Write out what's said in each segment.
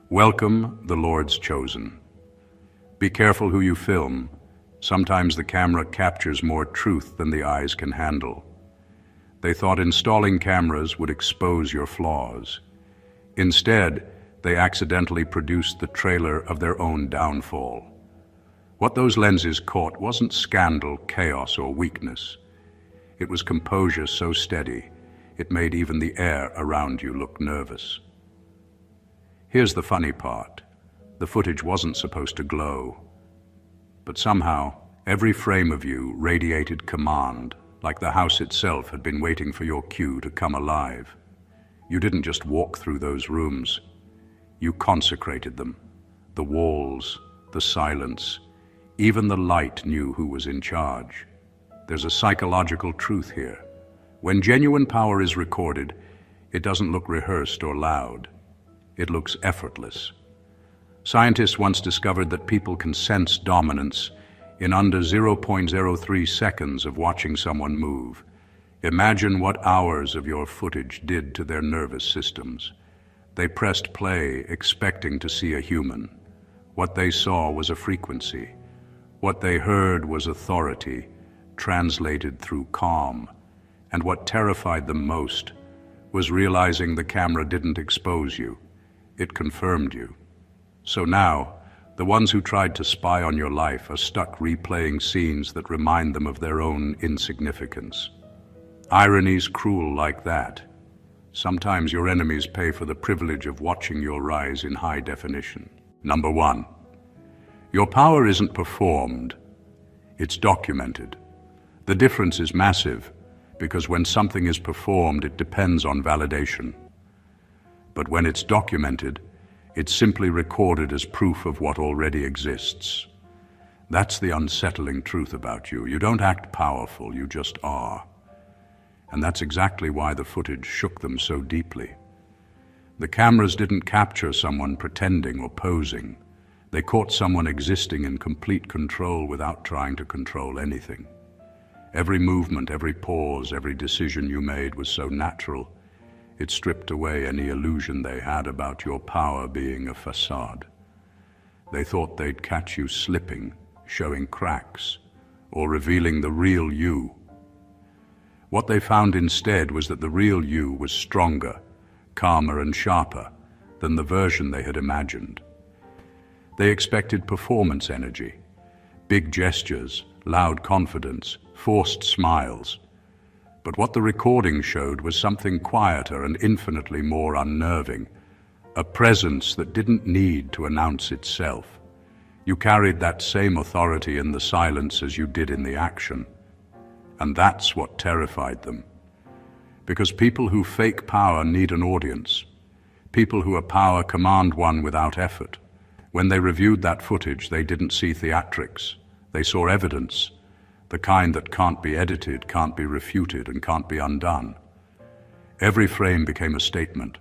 Welcome, the Lord's chosen. Be careful who you film. Sometimes the camera captures more truth than the eyes can handle. They thought installing cameras would expose your flaws. Instead, they accidentally produced the trailer of their own downfall. What those lenses caught wasn't scandal, chaos, or weakness. It was composure so steady, it made even the air around you look nervous. Here's the funny part. The footage wasn't supposed to glow. But somehow, every frame of you radiated command, like the house itself had been waiting for your cue to come alive. You didn't just walk through those rooms. You consecrated them. The walls, the silence, even the light knew who was in charge. There's a psychological truth here. When genuine power is recorded, it doesn't look rehearsed or loud. It looks effortless. Scientists once discovered that people can sense dominance in under 0.03 seconds of watching someone move. Imagine what hours of your footage did to their nervous systems. They pressed play, expecting to see a human. What they saw was a frequency. What they heard was authority, translated through calm. And what terrified them most was realizing the camera didn't expose you. It confirmed you. So now, the ones who tried to spy on your life are stuck replaying scenes that remind them of their own insignificance. Irony's cruel like that. Sometimes your enemies pay for the privilege of watching your rise in high definition. Number 1. Your power isn't performed, it's documented. The difference is massive, because when something is performed, it depends on validation. But when it's documented, it's simply recorded as proof of what already exists. That's the unsettling truth about you. You don't act powerful, you just are. And that's exactly why the footage shook them so deeply. The cameras didn't capture someone pretending or posing. They caught someone existing in complete control without trying to control anything. Every movement, every pause, every decision you made was so natural, it stripped away any illusion they had about your power being a facade. They thought they'd catch you slipping, showing cracks, or revealing the real you. What they found instead was that the real you was stronger, calmer and sharper than the version they had imagined. They expected performance energy, big gestures, loud confidence, forced smiles. But what the recording showed was something quieter and infinitely more unnerving, a presence that didn't need to announce itself. You carried that same authority in the silence as you did in the action. And that's what terrified them. Because people who fake power need an audience. People who are power command one without effort. When they reviewed that footage, they didn't see theatrics. They saw evidence. The kind that can't be edited, can't be refuted, and can't be undone. Every frame became a statement.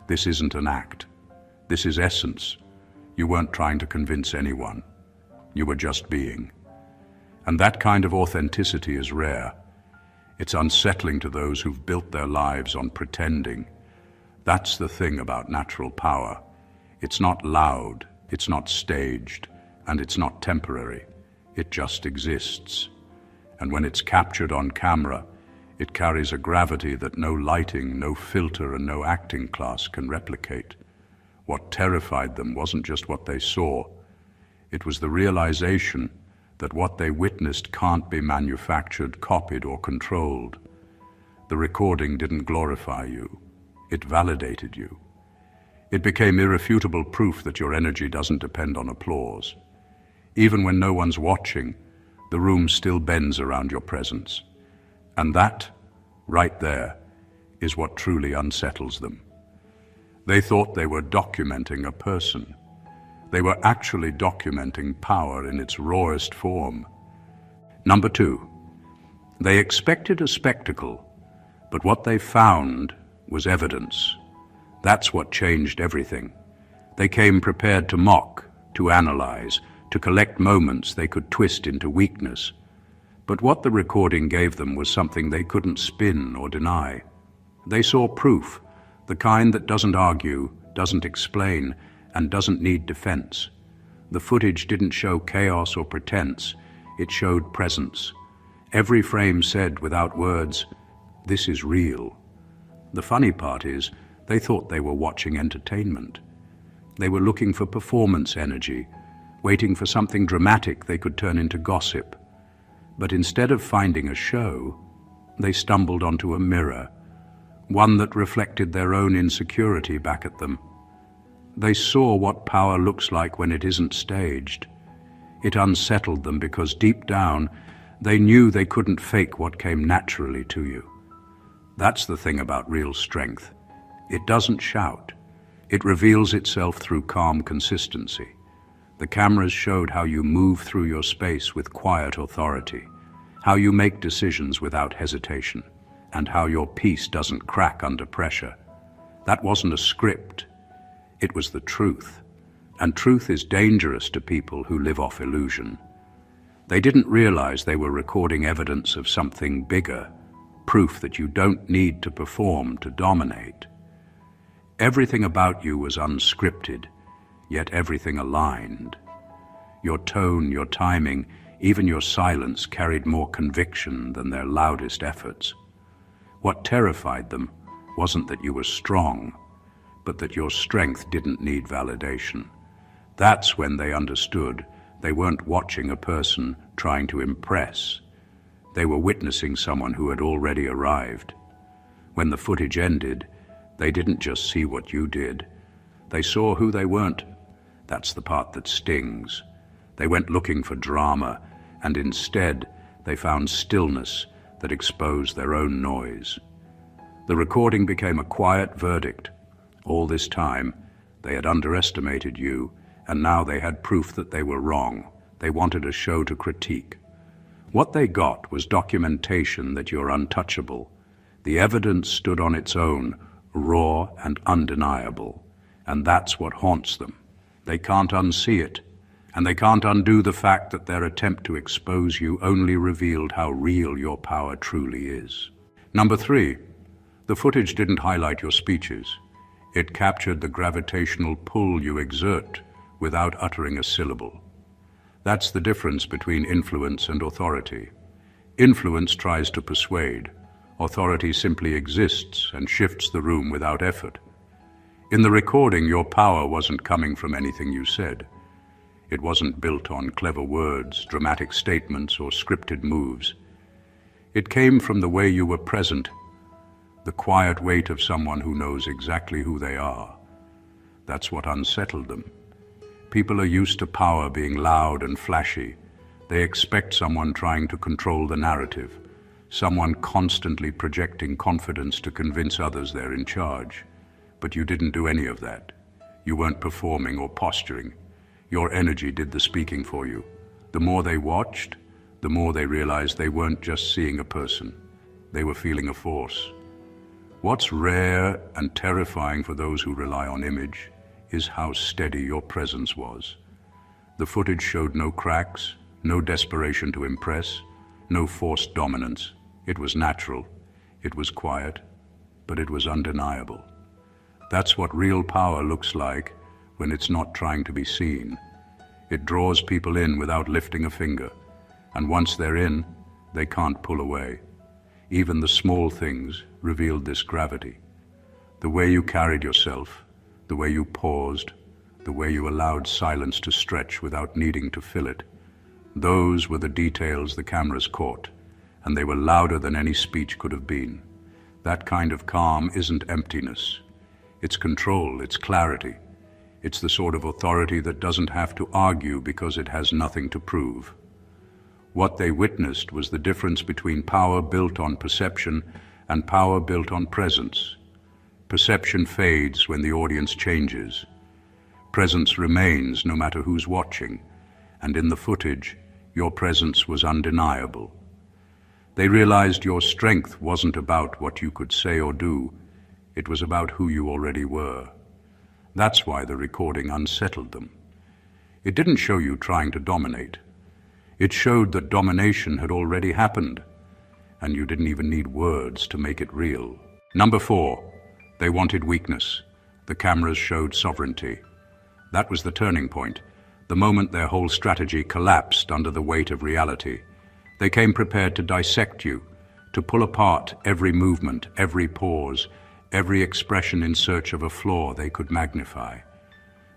This isn't an act. This is essence. You weren't trying to convince anyone. You were just being. And that kind of authenticity is rare. It's unsettling to those who've built their lives on pretending. That's the thing about natural power. It's not loud, it's not staged, and it's not temporary. It just exists. And when it's captured on camera, it carries a gravity that no lighting, no filter, and no acting class can replicate. What terrified them wasn't just what they saw. It was the realization that what they witnessed can't be manufactured, copied, or controlled. The recording didn't glorify you. It validated you. It became irrefutable proof that your energy doesn't depend on applause. Even when no one's watching, the room still bends around your presence. And that, right there, is what truly unsettles them. They thought they were documenting a person. They were actually documenting power in its rawest form. Number 2, they expected a spectacle, but what they found was evidence. That's what changed everything. They came prepared to mock, to analyze, to collect moments they could twist into weakness. But what the recording gave them was something they couldn't spin or deny. They saw proof, the kind that doesn't argue, doesn't explain, and doesn't need defense. The footage didn't show chaos or pretense, it showed presence. Every frame said, without words, "This is real." The funny part is, they thought they were watching entertainment. They were looking for performance energy, waiting for something dramatic they could turn into gossip. But instead of finding a show, they stumbled onto a mirror, one that reflected their own insecurity back at them. They saw what power looks like when it isn't staged. It unsettled them because deep down, they knew they couldn't fake what came naturally to you. That's the thing about real strength. It doesn't shout. It reveals itself through calm consistency. The cameras showed how you move through your space with quiet authority, how you make decisions without hesitation, and how your peace doesn't crack under pressure. That wasn't a script. It was the truth. And truth is dangerous to people who live off illusion. They didn't realize they were recording evidence of something bigger, proof that you don't need to perform to dominate. Everything about you was unscripted, yet everything aligned. Your tone, your timing, even your silence carried more conviction than their loudest efforts. What terrified them wasn't that you were strong, but that your strength didn't need validation. That's when they understood they weren't watching a person trying to impress. They were witnessing someone who had already arrived. When the footage ended, they didn't just see what you did. They saw who they weren't. That's the part that stings. They went looking for drama, and instead they found stillness that exposed their own noise. The recording became a quiet verdict. All this time, they had underestimated you, and now they had proof that they were wrong. They wanted a show to critique. What they got was documentation that you're untouchable. The evidence stood on its own, raw and undeniable, and that's what haunts them. They can't unsee it, and they can't undo the fact that their attempt to expose you only revealed how real your power truly is. Number 3, the footage didn't highlight your speeches. It captured the gravitational pull you exert without uttering a syllable. That's the difference between influence and authority. Influence tries to persuade. Authority simply exists and shifts the room without effort. In the recording, your power wasn't coming from anything you said. It wasn't built on clever words, dramatic statements, or scripted moves. It came from the way you were present, the quiet weight of someone who knows exactly who they are. That's what unsettled them. People are used to power being loud and flashy. They expect someone trying to control the narrative, someone constantly projecting confidence to convince others they're in charge. But you didn't do any of that. You weren't performing or posturing. Your energy did the speaking for you. The more they watched, the more they realized they weren't just seeing a person. They were feeling a force. What's rare and terrifying for those who rely on image is how steady your presence was. The footage showed no cracks, no desperation to impress, no forced dominance. It was natural, it was quiet, but it was undeniable. That's what real power looks like when it's not trying to be seen. It draws people in without lifting a finger, and once they're in, they can't pull away. Even the small things revealed this gravity. The way you carried yourself, the way you paused, the way you allowed silence to stretch without needing to fill it. Those were the details the cameras caught, and they were louder than any speech could have been. That kind of calm isn't emptiness. It's control, it's clarity. It's the sort of authority that doesn't have to argue because it has nothing to prove. What they witnessed was the difference between power built on perception and power built on presence. Perception fades when the audience changes. Presence remains no matter who's watching, and in the footage, your presence was undeniable. They realized your strength wasn't about what you could say or do, it was about who you already were. That's why the recording unsettled them. It didn't show you trying to dominate. It showed that domination had already happened, and you didn't even need words to make it real. Number 4, they wanted weakness. The cameras showed sovereignty. That was the turning point, the moment their whole strategy collapsed under the weight of reality. They came prepared to dissect you, to pull apart every movement, every pause, every expression in search of a flaw they could magnify.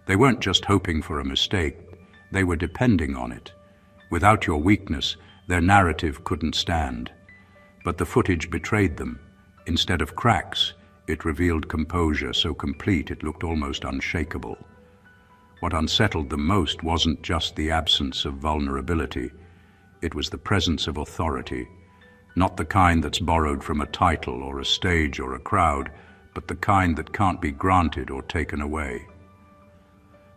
They weren't just hoping for a mistake, they were depending on it. Without your weakness, their narrative couldn't stand. But the footage betrayed them. Instead of cracks, it revealed composure so complete it looked almost unshakable. What unsettled them most wasn't just the absence of vulnerability, it was the presence of authority. Not the kind that's borrowed from a title or a stage or a crowd, but the kind that can't be granted or taken away.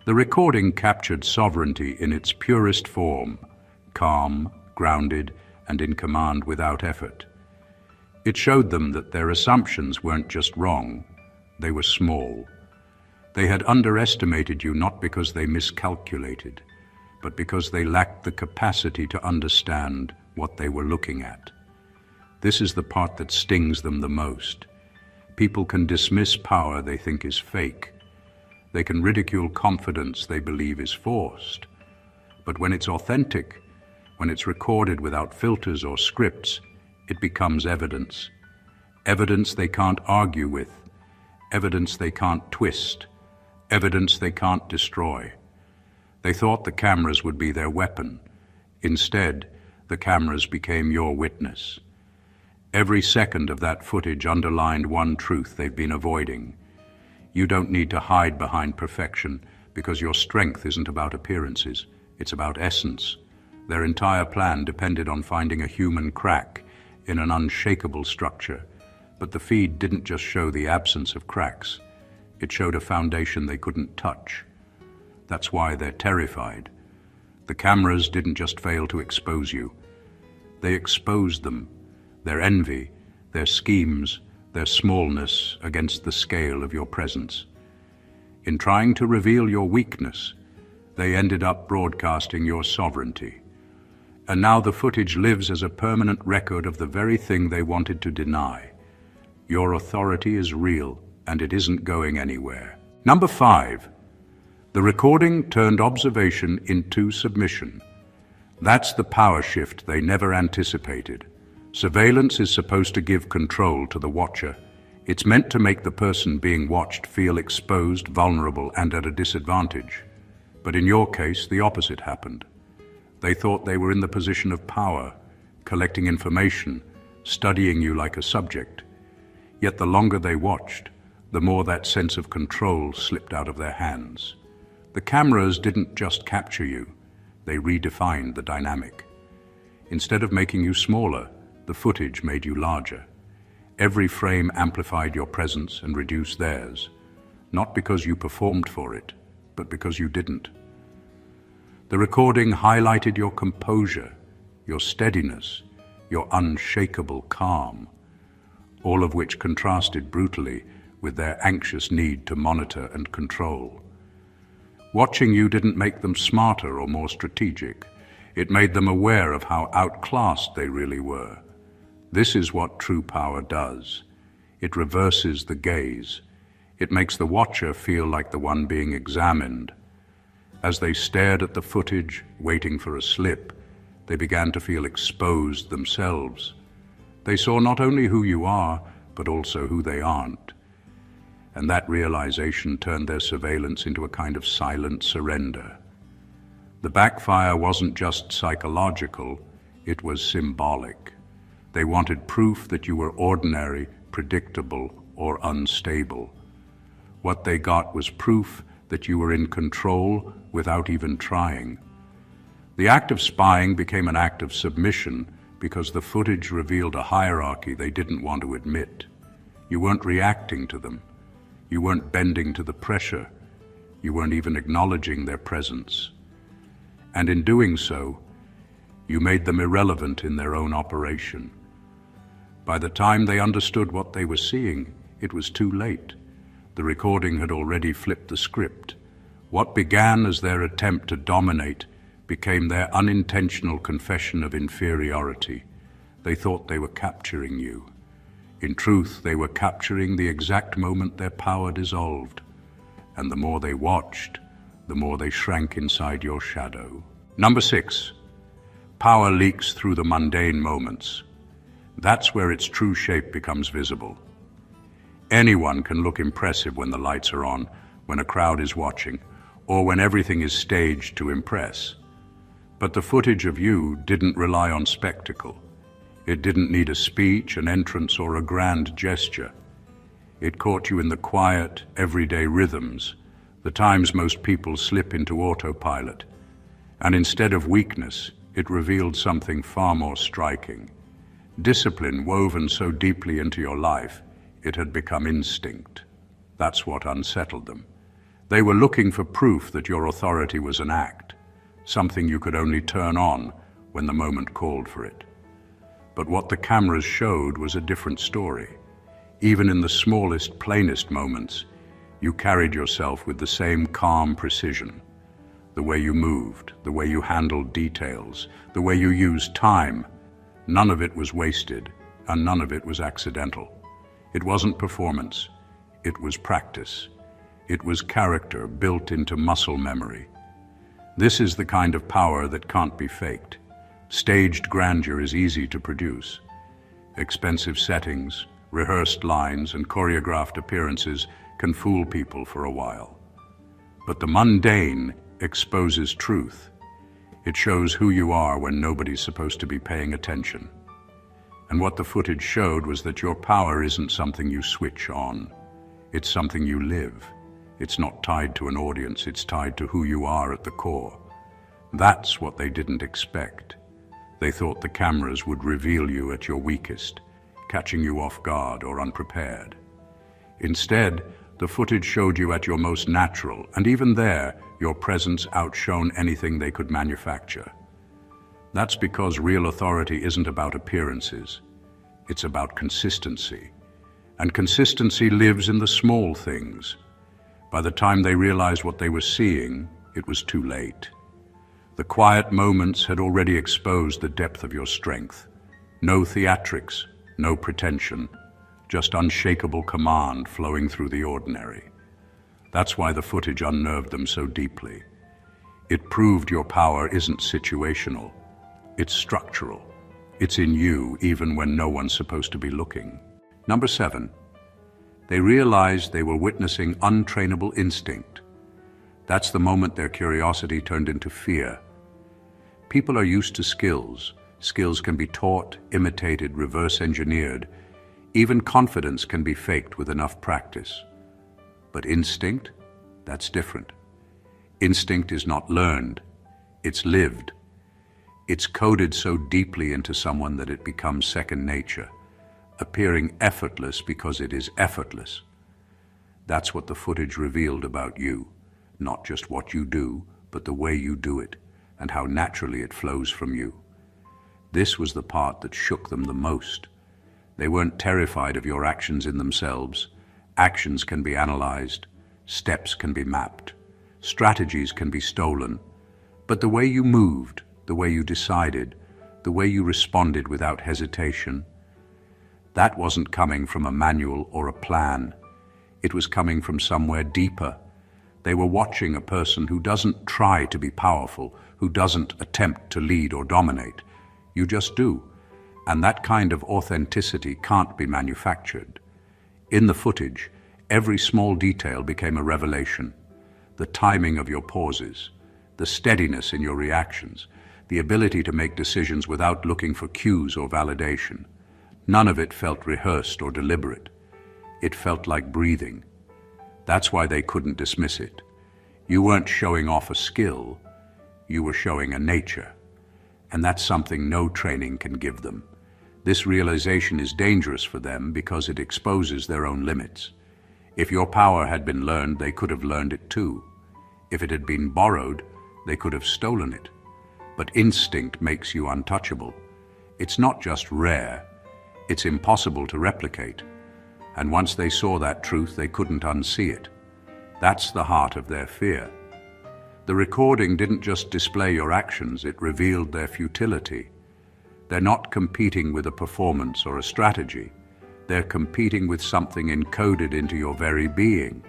The recording captured sovereignty in its purest form, calm, grounded, and in command without effort. It showed them that their assumptions weren't just wrong, they were small. They had underestimated you not because they miscalculated, but because they lacked the capacity to understand what they were looking at. This is the part that stings them the most. People can dismiss power they think is fake. They can ridicule confidence they believe is forced. But when it's authentic, when it's recorded without filters or scripts, it becomes evidence. Evidence they can't argue with, evidence they can't twist, evidence they can't destroy. They thought the cameras would be their weapon. Instead, the cameras became your witness. Every second of that footage underlined one truth they've been avoiding. You don't need to hide behind perfection because your strength isn't about appearances, it's about essence. Their entire plan depended on finding a human crack in an unshakable structure, but the feed didn't just show the absence of cracks, it showed a foundation they couldn't touch. That's why they're terrified. The cameras didn't just fail to expose you, they exposed them, their envy, their schemes, their smallness against the scale of your presence. In trying to reveal your weakness, they ended up broadcasting your sovereignty. And now the footage lives as a permanent record of the very thing they wanted to deny. Your authority is real, and it isn't going anywhere. Number 5. The recording turned observation into submission. That's the power shift they never anticipated. Surveillance is supposed to give control to the watcher. It's meant to make the person being watched feel exposed, vulnerable, and at a disadvantage. But in your case, the opposite happened. They thought they were in the position of power, collecting information, studying you like a subject. Yet the longer they watched, the more that sense of control slipped out of their hands. The cameras didn't just capture you, they redefined the dynamic. Instead of making you smaller, the footage made you larger. Every frame amplified your presence and reduced theirs, not because you performed for it, but because you didn't. The recording highlighted your composure, your steadiness, your unshakable calm, all of which contrasted brutally with their anxious need to monitor and control. Watching you didn't make them smarter or more strategic. It made them aware of how outclassed they really were. This is what true power does. It reverses the gaze. It makes the watcher feel like the one being examined. As they stared at the footage, waiting for a slip, they began to feel exposed themselves. They saw not only who you are, but also who they aren't. And that realization turned their surveillance into a kind of silent surrender. The backfire wasn't just psychological, it was symbolic. They wanted proof that you were ordinary, predictable, or unstable. What they got was proof that you were in control without even trying. The act of spying became an act of submission because the footage revealed a hierarchy they didn't want to admit. You weren't reacting to them. You weren't bending to the pressure. You weren't even acknowledging their presence. And in doing so, you made them irrelevant in their own operation. By the time they understood what they were seeing, it was too late. The recording had already flipped the script. What began as their attempt to dominate became their unintentional confession of inferiority. They thought they were capturing you. In truth, they were capturing the exact moment their power dissolved. And the more they watched, the more they shrank inside your shadow. Number 6. Power leaks through the mundane moments. That's where its true shape becomes visible. Anyone can look impressive when the lights are on, when a crowd is watching, or when everything is staged to impress. But the footage of you didn't rely on spectacle. It didn't need a speech, an entrance, or a grand gesture. It caught you in the quiet, everyday rhythms, the times most people slip into autopilot. And instead of weakness, it revealed something far more striking. Discipline woven so deeply into your life, it had become instinct. That's what unsettled them. They were looking for proof that your authority was an act, something you could only turn on when the moment called for it. But what the cameras showed was a different story. Even in the smallest, plainest moments, you carried yourself with the same calm precision. The way you moved, the way you handled details, the way you used time, none of it was wasted, and none of it was accidental. It wasn't performance, it was practice. It was character built into muscle memory. This is the kind of power that can't be faked. Staged grandeur is easy to produce. Expensive settings, rehearsed lines, and choreographed appearances can fool people for a while. But the mundane exposes truth. It shows who you are when nobody's supposed to be paying attention. And what the footage showed was that your power isn't something you switch on. It's something you live. It's not tied to an audience, it's tied to who you are at the core. That's what they didn't expect. They thought the cameras would reveal you at your weakest, catching you off guard or unprepared. Instead, the footage showed you at your most natural, and even there, your presence outshone anything they could manufacture. That's because real authority isn't about appearances. It's about consistency. And consistency lives in the small things. By the time they realized what they were seeing, it was too late. The quiet moments had already exposed the depth of your strength. No theatrics, no pretension, just unshakable command flowing through the ordinary. That's why the footage unnerved them so deeply. It proved your power isn't situational, it's structural. It's in you even when no one's supposed to be looking. Number 7. They realized they were witnessing untrainable instinct. That's the moment their curiosity turned into fear. People are used to skills. Skills can be taught, imitated, reverse engineered. Even confidence can be faked with enough practice. But instinct? That's different. Instinct is not learned, it's lived. It's coded so deeply into someone that it becomes second nature, appearing effortless because it is effortless. That's what the footage revealed about you. Not just what you do, but the way you do it, and how naturally it flows from you. This was the part that shook them the most. They weren't terrified of your actions in themselves. Actions can be analyzed, steps can be mapped, strategies can be stolen. But the way you moved, the way you decided, the way you responded without hesitation, that wasn't coming from a manual or a plan. It was coming from somewhere deeper. They were watching a person who doesn't try to be powerful, who doesn't attempt to lead or dominate. You just do. And that kind of authenticity can't be manufactured. In the footage, every small detail became a revelation. The timing of your pauses, the steadiness in your reactions, the ability to make decisions without looking for cues or validation. None of it felt rehearsed or deliberate. It felt like breathing. That's why they couldn't dismiss it. You weren't showing off a skill, you were showing a nature. And that's something no training can give them. This realization is dangerous for them because it exposes their own limits. If your power had been learned, they could have learned it too. If it had been borrowed, they could have stolen it. But instinct makes you untouchable. It's not just rare, it's impossible to replicate. And once they saw that truth, they couldn't unsee it. That's the heart of their fear. The recording didn't just display your actions, it revealed their futility. They're not competing with a performance or a strategy. They're competing with something encoded into your very being.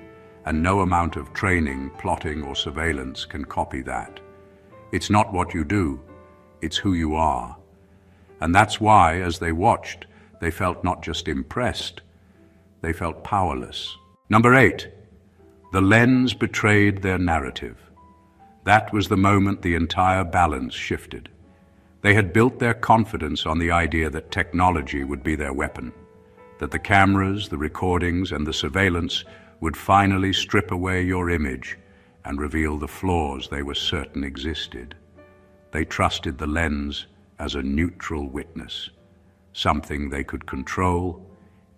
and no amount of training, plotting, or surveillance can copy that. It's not what you do, it's who you are. And that's why, as they watched, they felt not just impressed, they felt powerless. Number 8, the lens betrayed their narrative. That was the moment the entire balance shifted. They had built their confidence on the idea that technology would be their weapon, that the cameras, the recordings, and the surveillance would finally strip away your image and reveal the flaws they were certain existed. They trusted the lens as a neutral witness, something they could control,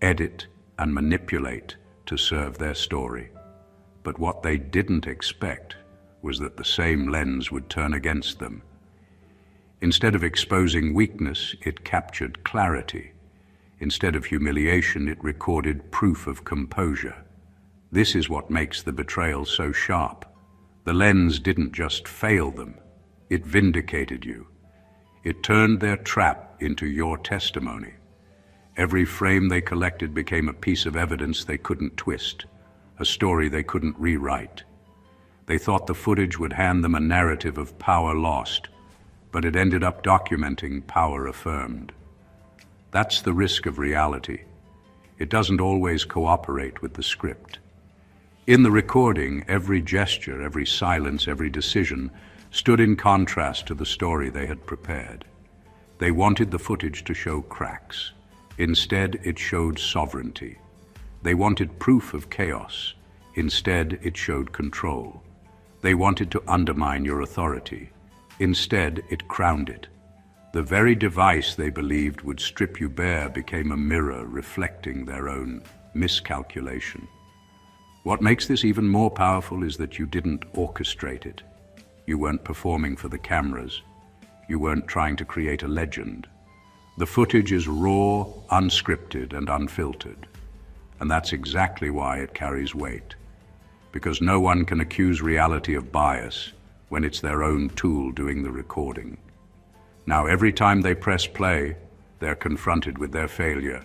edit, and manipulate to serve their story. But what they didn't expect was that the same lens would turn against them. Instead of exposing weakness, it captured clarity. Instead of humiliation, it recorded proof of composure. This is what makes the betrayal so sharp. The lens didn't just fail them, it vindicated you. It turned their trap into your testimony. Every frame they collected became a piece of evidence they couldn't twist, a story they couldn't rewrite. They thought the footage would hand them a narrative of power lost, but it ended up documenting power affirmed. That's the risk of reality. It doesn't always cooperate with the script. In the recording, every gesture, every silence, every decision stood in contrast to the story they had prepared. They wanted the footage to show cracks. Instead, it showed sovereignty. They wanted proof of chaos. Instead, it showed control. They wanted to undermine your authority. Instead, it crowned it. The very device they believed would strip you bare became a mirror reflecting their own miscalculation. What makes this even more powerful is that you didn't orchestrate it. You weren't performing for the cameras. You weren't trying to create a legend. The footage is raw, unscripted, and unfiltered. And that's exactly why it carries weight. Because no one can accuse reality of bias when it's their own tool doing the recording. Now, every time they press play, they're confronted with their failure.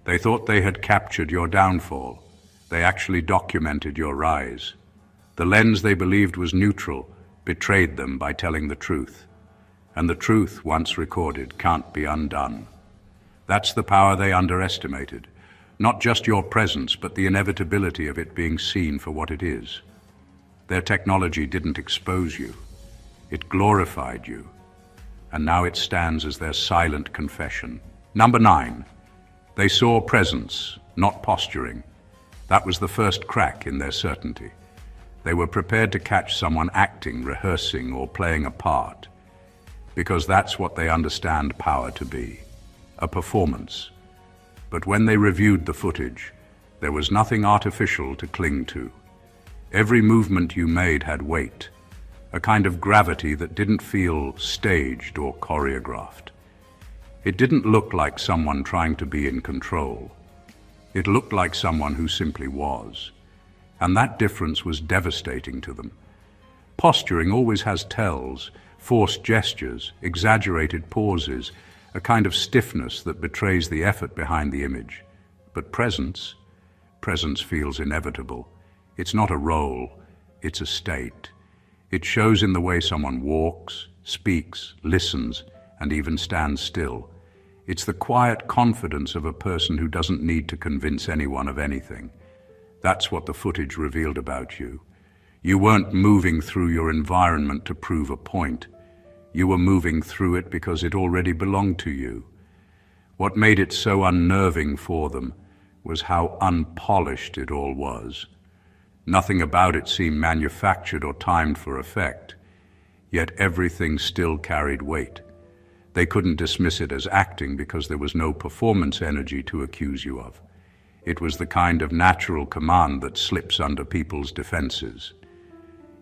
They thought they had captured your downfall. They actually documented your rise. The lens they believed was neutral betrayed them by telling the truth. And the truth, once recorded, can't be undone. That's the power they underestimated. Not just your presence, but the inevitability of it being seen for what it is. Their technology didn't expose you. It glorified you. And now it stands as their silent confession. Number 9, they saw presence, not posturing. That was the first crack in their certainty. They were prepared to catch someone acting, rehearsing, or playing a part, because that's what they understand power to be, a performance. But when they reviewed the footage, there was nothing artificial to cling to. Every movement you made had weight, a kind of gravity that didn't feel staged or choreographed. It didn't look like someone trying to be in control. It looked like someone who simply was. And that difference was devastating to them. Posturing always has tells, forced gestures, exaggerated pauses, a kind of stiffness that betrays the effort behind the image. But presence feels inevitable. It's not a role, it's a state. It shows in the way someone walks, speaks, listens, and even stands still. It's the quiet confidence of a person who doesn't need to convince anyone of anything. That's what the footage revealed about you. You weren't moving through your environment to prove a point. You were moving through it because it already belonged to you. What made it so unnerving for them was how unpolished it all was. Nothing about it seemed manufactured or timed for effect, yet everything still carried weight. They couldn't dismiss it as acting because there was no performance energy to accuse you of. It was the kind of natural command that slips under people's defenses.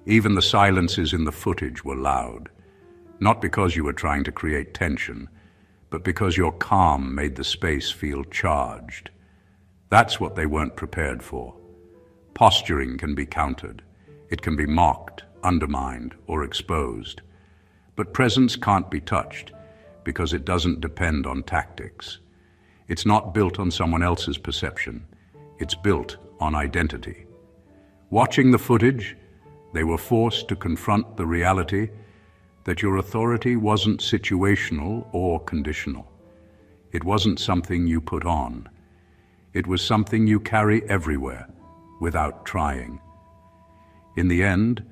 Even the silences in the footage were loud, not because you were trying to create tension, but because your calm made the space feel charged. That's what they weren't prepared for. Posturing can be countered. It can be mocked, undermined, or exposed. But presence can't be touched because it doesn't depend on tactics. It's not built on someone else's perception. It's built on identity. Watching the footage, they were forced to confront the reality that your authority wasn't situational or conditional. It wasn't something you put on. It was something you carry everywhere, without trying. In the end,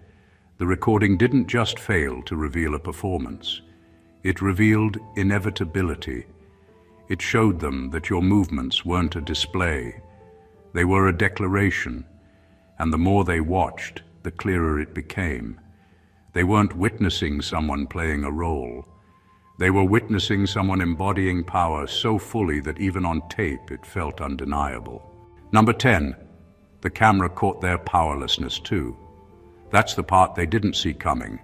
the recording didn't just fail to reveal a performance. It revealed inevitability. It showed them that your movements weren't a display. They were a declaration, and the more they watched, the clearer it became. They weren't witnessing someone playing a role. They were witnessing someone embodying power so fully that even on tape it felt undeniable. Number 10, the camera caught their powerlessness too. That's the part they didn't see coming.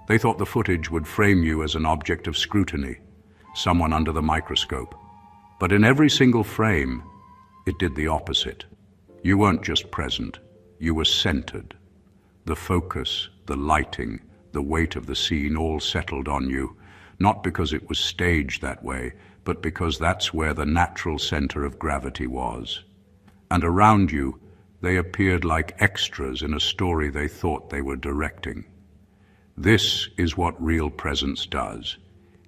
They thought the footage would frame you as an object of scrutiny, someone under the microscope. But in every single frame, it did the opposite. You weren't just present, you were centered. The focus, the lighting, the weight of the scene all settled on you, not because it was staged that way, but because that's where the natural center of gravity was. And around you, they appeared like extras in a story they thought they were directing. This is what real presence does.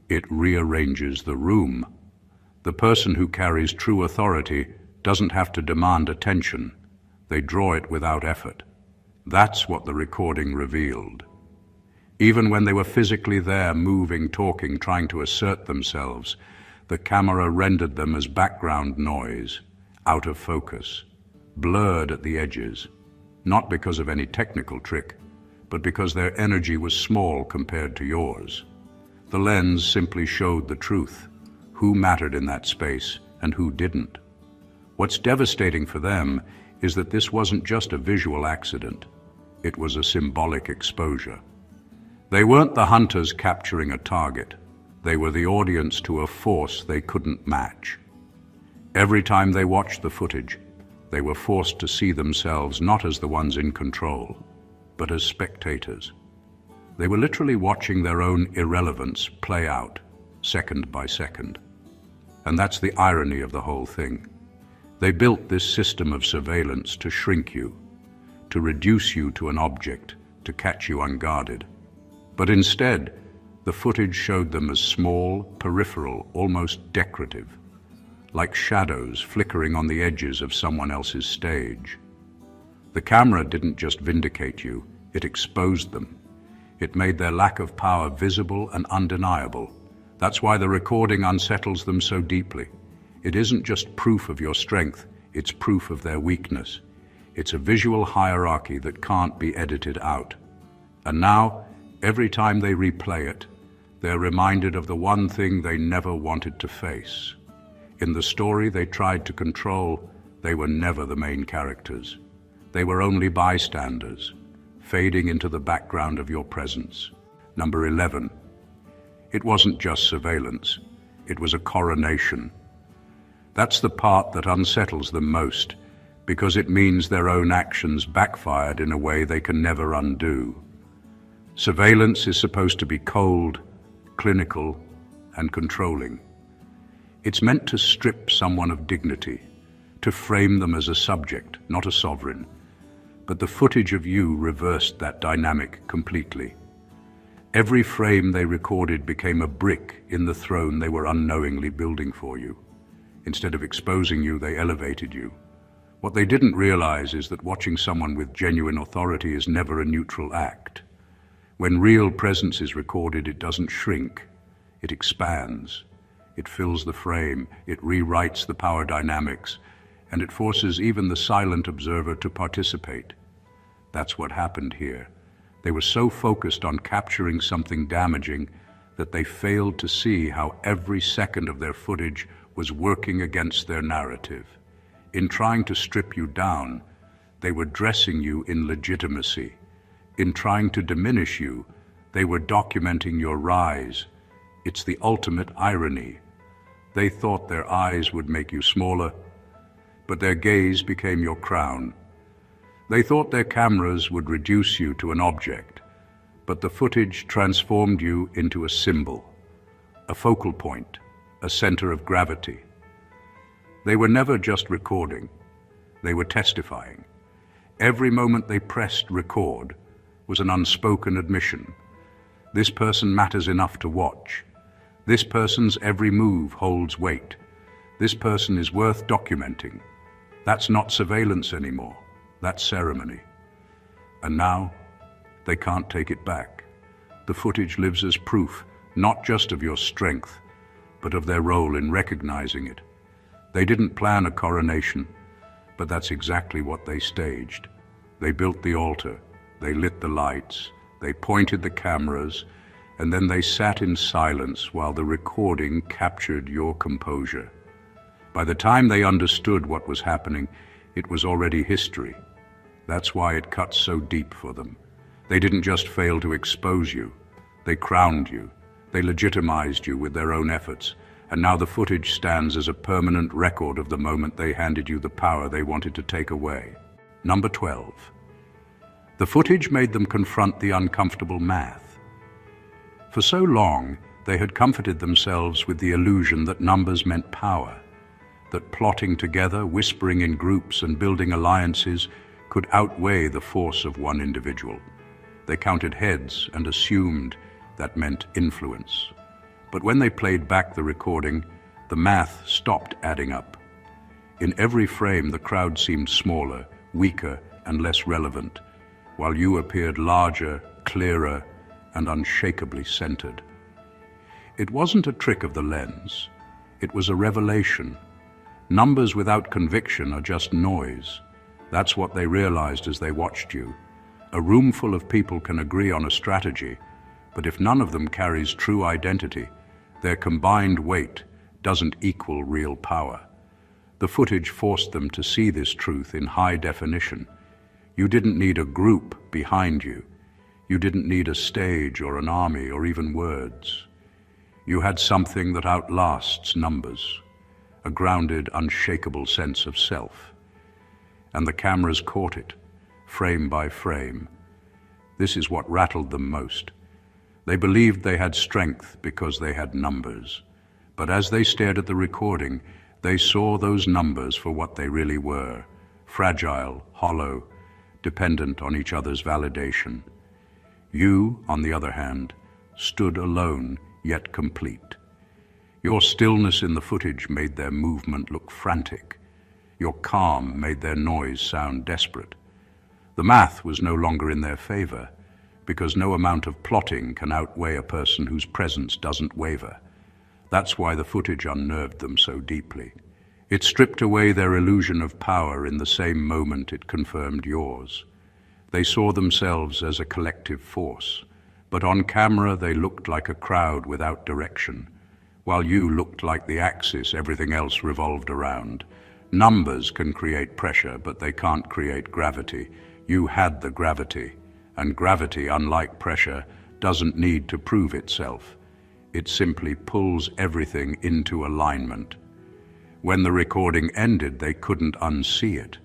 It rearranges the room. The person who carries true authority doesn't have to demand attention. They draw it without effort. That's what the recording revealed. Even when they were physically there, moving, talking, trying to assert themselves, the camera rendered them as background noise, out of focus, blurred at the edges, not because of any technical trick, but because their energy was small compared to yours. The lens simply showed the truth, who mattered in that space and who didn't. What's devastating for them is that this wasn't just a visual accident. It was a symbolic exposure. They weren't the hunters capturing a target. They were the audience to a force they couldn't match. Every time they watched the footage, they were forced to see themselves not as the ones in control, but as spectators. They were literally watching their own irrelevance play out, second by second. And that's the irony of the whole thing. They built this system of surveillance to shrink you, to reduce you to an object, to catch you unguarded. But instead, the footage showed them as small, peripheral, almost decorative, like shadows flickering on the edges of someone else's stage. The camera didn't just vindicate you, it exposed them. It made their lack of power visible and undeniable. That's why the recording unsettles them so deeply. It isn't just proof of your strength, it's proof of their weakness. It's a visual hierarchy that can't be edited out. And now, every time they replay it, they're reminded of the one thing they never wanted to face. In the story they tried to control, they were never the main characters. They were only bystanders, fading into the background of your presence. Number 11. It wasn't just surveillance, it was a coronation. That's the part that unsettles them most, because it means their own actions backfired in a way they can never undo. Surveillance is supposed to be cold, clinical, and controlling. It's meant to strip someone of dignity, to frame them as a subject, not a sovereign. But the footage of you reversed that dynamic completely. Every frame they recorded became a brick in the throne they were unknowingly building for you. Instead of exposing you, they elevated you. What they didn't realize is that watching someone with genuine authority is never a neutral act. When real presence is recorded, it doesn't shrink, it expands. It fills the frame, it rewrites the power dynamics, and it forces even the silent observer to participate. That's what happened here. They were so focused on capturing something damaging that they failed to see how every second of their footage was working against their narrative. In trying to strip you down, they were dressing you in legitimacy. In trying to diminish you, they were documenting your rise. It's the ultimate irony. They thought their eyes would make you smaller, but their gaze became your crown. They thought their cameras would reduce you to an object, but the footage transformed you into a symbol, a focal point, a center of gravity. They were never just recording, they were testifying. Every moment they pressed record was an unspoken admission. This person matters enough to watch. This person's every move holds weight. This person is worth documenting. That's not surveillance anymore. That's ceremony. And now, they can't take it back. The footage lives as proof, not just of your strength, but of their role in recognizing it. They didn't plan a coronation, but that's exactly what they staged. They built the altar, they lit the lights, they pointed the cameras, and then they sat in silence while the recording captured your composure. By the time they understood what was happening, it was already history. That's why it cuts so deep for them. They didn't just fail to expose you. They crowned you. They legitimized you with their own efforts. And now the footage stands as a permanent record of the moment they handed you the power they wanted to take away. Number 12. The footage made them confront the uncomfortable math. For so long, they had comforted themselves with the illusion that numbers meant power, that plotting together, whispering in groups, and building alliances could outweigh the force of one individual. They counted heads and assumed that meant influence. But when they played back the recording, the math stopped adding up. In every frame, the crowd seemed smaller, weaker, and less relevant, while you appeared larger, clearer, and unshakably centered. It wasn't a trick of the lens. It was a revelation. Numbers without conviction are just noise. That's what they realized as they watched you. A room full of people can agree on a strategy, but if none of them carries true identity, their combined weight doesn't equal real power. The footage forced them to see this truth in high definition. You didn't need a group behind you. You didn't need a stage or an army or even words. You had something that outlasts numbers, a grounded, unshakable sense of self. And the cameras caught it, frame by frame. This is what rattled them most. They believed they had strength because they had numbers. But as they stared at the recording, they saw those numbers for what they really were: fragile, hollow, dependent on each other's validation. You, on the other hand, stood alone, yet complete. Your stillness in the footage made their movement look frantic. Your calm made their noise sound desperate. The math was no longer in their favor, because no amount of plotting can outweigh a person whose presence doesn't waver. That's why the footage unnerved them so deeply. It stripped away their illusion of power in the same moment it confirmed yours. They saw themselves as a collective force, but on camera they looked like a crowd without direction, while you looked like the axis everything else revolved around. Numbers can create pressure, but they can't create gravity. You had the gravity, and gravity, unlike pressure, doesn't need to prove itself. It simply pulls everything into alignment. When the recording ended, they couldn't unsee it.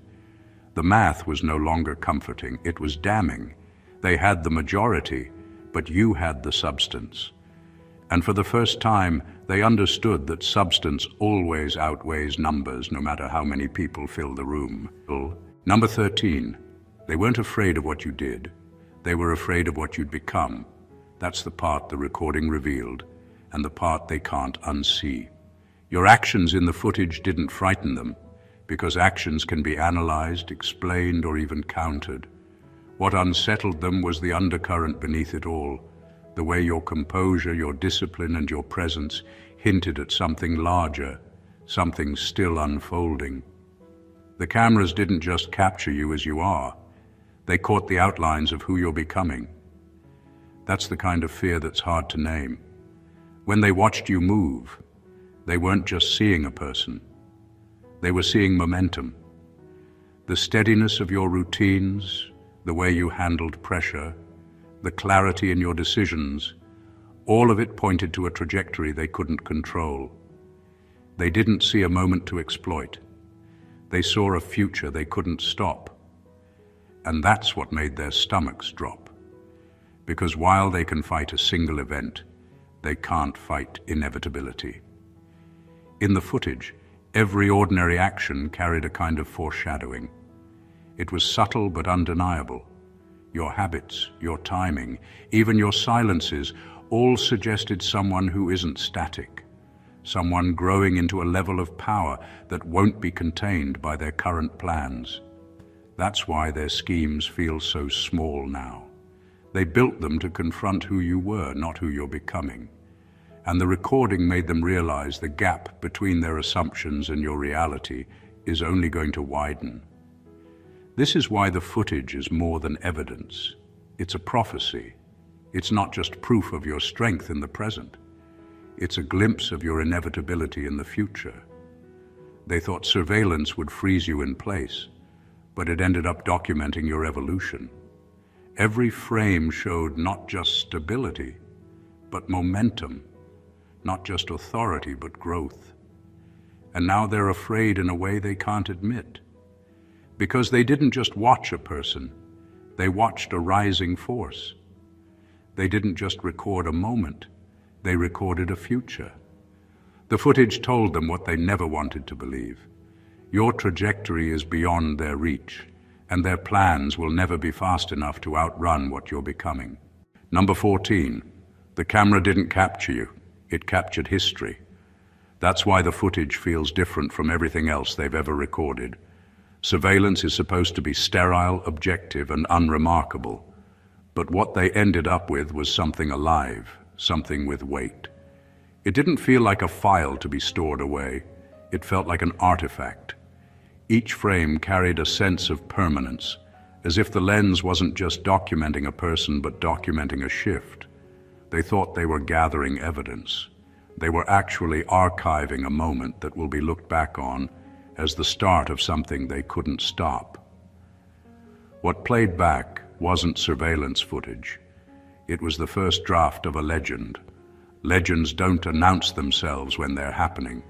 The math was no longer comforting, it was damning. They had the majority, but you had the substance. And for the first time, they understood that substance always outweighs numbers, no matter how many people fill the room. Number 13, they weren't afraid of what you did. They were afraid of what you'd become. That's the part the recording revealed, and the part they can't unsee. Your actions in the footage didn't frighten them, because actions can be analyzed, explained, or even countered. What unsettled them was the undercurrent beneath it all, the way your composure, your discipline, and your presence hinted at something larger, something still unfolding. The cameras didn't just capture you as you are. They caught the outlines of who you're becoming. That's the kind of fear that's hard to name. When they watched you move, they weren't just seeing a person. They were seeing momentum. The steadiness of your routines, the way you handled pressure, the clarity in your decisions, all of it pointed to a trajectory they couldn't control. They didn't see a moment to exploit. They saw a future they couldn't stop. And that's what made their stomachs drop. Because while they can fight a single event, they can't fight inevitability. In the footage, every ordinary action carried a kind of foreshadowing. It was subtle but undeniable. Your habits, your timing, even your silences, all suggested someone who isn't static, someone growing into a level of power that won't be contained by their current plans. That's why their schemes feel so small now. They built them to confront who you were, not who you're becoming. And the recording made them realize the gap between their assumptions and your reality is only going to widen. This is why the footage is more than evidence. It's a prophecy. It's not just proof of your strength in the present. It's a glimpse of your inevitability in the future. They thought surveillance would freeze you in place, but it ended up documenting your evolution. Every frame showed not just stability, but momentum, not just authority, but growth. And now they're afraid in a way they can't admit. Because they didn't just watch a person, they watched a rising force. They didn't just record a moment, they recorded a future. The footage told them what they never wanted to believe. Your trajectory is beyond their reach, and their plans will never be fast enough to outrun what you're becoming. Number 14, the camera didn't capture you, it captured history. That's why the footage feels different from everything else they've ever recorded. Surveillance is supposed to be sterile, objective, and unremarkable. But what they ended up with was something alive, something with weight. It didn't feel like a file to be stored away. It felt like an artifact. Each frame carried a sense of permanence, as if the lens wasn't just documenting a person but documenting a shift. They thought they were gathering evidence. They were actually archiving a moment that will be looked back on as the start of something they couldn't stop. What played back wasn't surveillance footage. It was the first draft of a legend. Legends don't announce themselves when they're happening.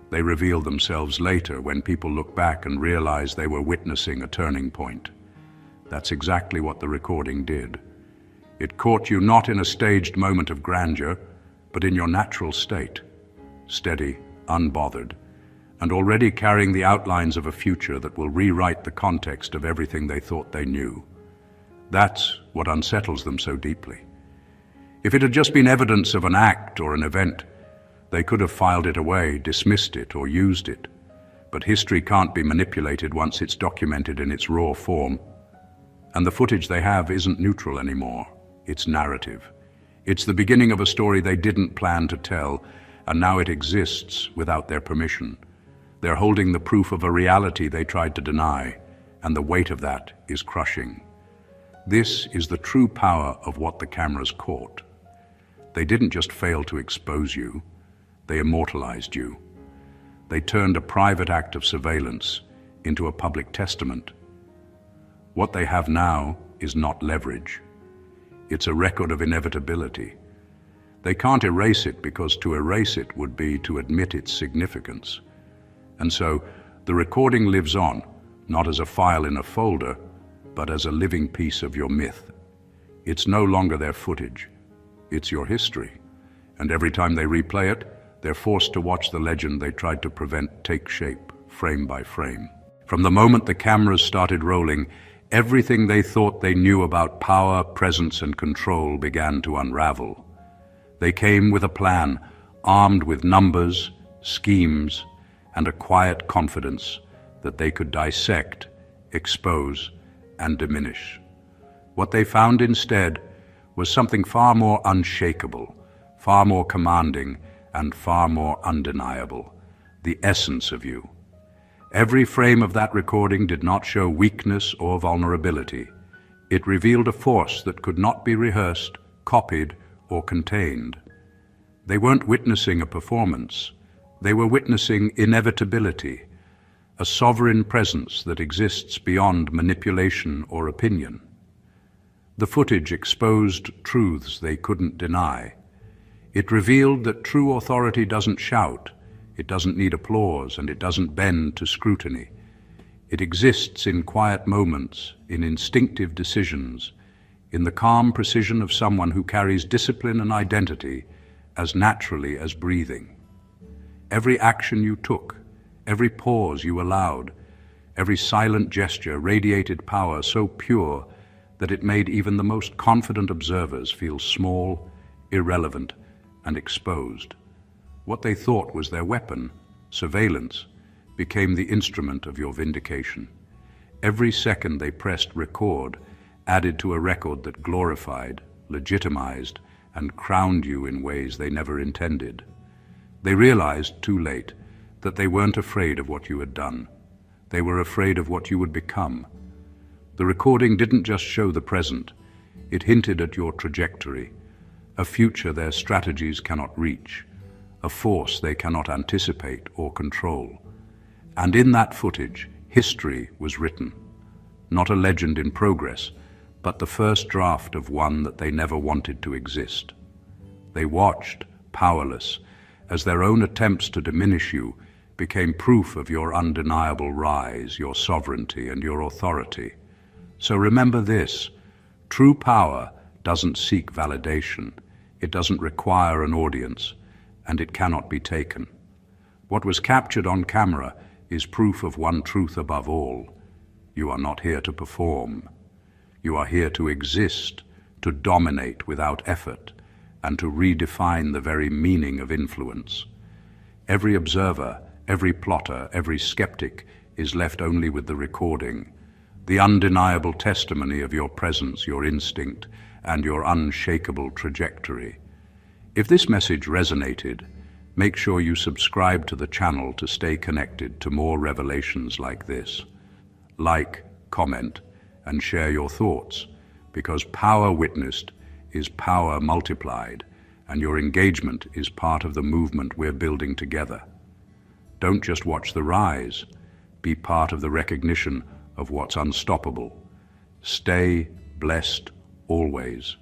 They reveal themselves later when people look back and realize they were witnessing a turning point. That's exactly what the recording did. It caught you not in a staged moment of grandeur, but in your natural state, steady, unbothered, and already carrying the outlines of a future that will rewrite the context of everything they thought they knew. That's what unsettles them so deeply. If it had just been evidence of an act or an event, they could have filed it away, dismissed it, or used it. But history can't be manipulated once it's documented in its raw form. And the footage they have isn't neutral anymore. It's narrative. It's the beginning of a story they didn't plan to tell, and now it exists without their permission. They're holding the proof of a reality they tried to deny, and the weight of that is crushing. This is the true power of what the cameras caught. They didn't just fail to expose you, they immortalized you. They turned a private act of surveillance into a public testament. What they have now is not leverage. It's a record of inevitability. They can't erase it because to erase it would be to admit its significance. And so the recording lives on, not as a file in a folder, but as a living piece of your myth. It's no longer their footage. It's your history. And every time they replay it, they're forced to watch the legend they tried to prevent take shape, frame by frame. From the moment the cameras started rolling, everything they thought they knew about power, presence, and control began to unravel. They came with a plan, armed with numbers, schemes, and a quiet confidence that they could dissect, expose, and diminish. What they found instead was something far more unshakable, far more commanding, and far more undeniable, the essence of you. Every frame of that recording did not show weakness or vulnerability. It revealed a force that could not be rehearsed, copied, or contained. They weren't witnessing a performance. They were witnessing inevitability, a sovereign presence that exists beyond manipulation or opinion. The footage exposed truths they couldn't deny. It revealed that true authority doesn't shout, it doesn't need applause, and it doesn't bend to scrutiny. It exists in quiet moments, in instinctive decisions, in the calm precision of someone who carries discipline and identity as naturally as breathing. Every action you took, every pause you allowed, Every silent gesture radiated power so pure that it made even the most confident observers feel small, irrelevant, and exposed. What they thought was their weapon, surveillance, became the instrument of your vindication. Every second they pressed record added to a record that glorified, legitimized, and crowned you in ways they never intended. They realized, too late, that they weren't afraid of what you had done. They were afraid of what you would become. The recording didn't just show the present, it hinted at your trajectory, a future their strategies cannot reach, a force they cannot anticipate or control. And in that footage, history was written. Not a legend in progress, but the first draft of one that they never wanted to exist. They watched, powerless, as their own attempts to diminish you became proof of your undeniable rise, your sovereignty, and your authority. So remember this, true power doesn't seek validation, it doesn't require an audience, and it cannot be taken. What was captured on camera is proof of one truth above all. You are not here to perform. You are here to exist, to dominate without effort, and to redefine the very meaning of influence. Every observer, every plotter, every skeptic is left only with the recording, the undeniable testimony of your presence, your instinct, and your unshakable trajectory. If this message resonated, make sure you subscribe to the channel to stay connected to more revelations like this. Like, comment, and share your thoughts, because power witnessed is power multiplied, and your engagement is part of the movement we're building together. Don't just watch the rise, be part of the recognition of what's unstoppable. Stay blessed always.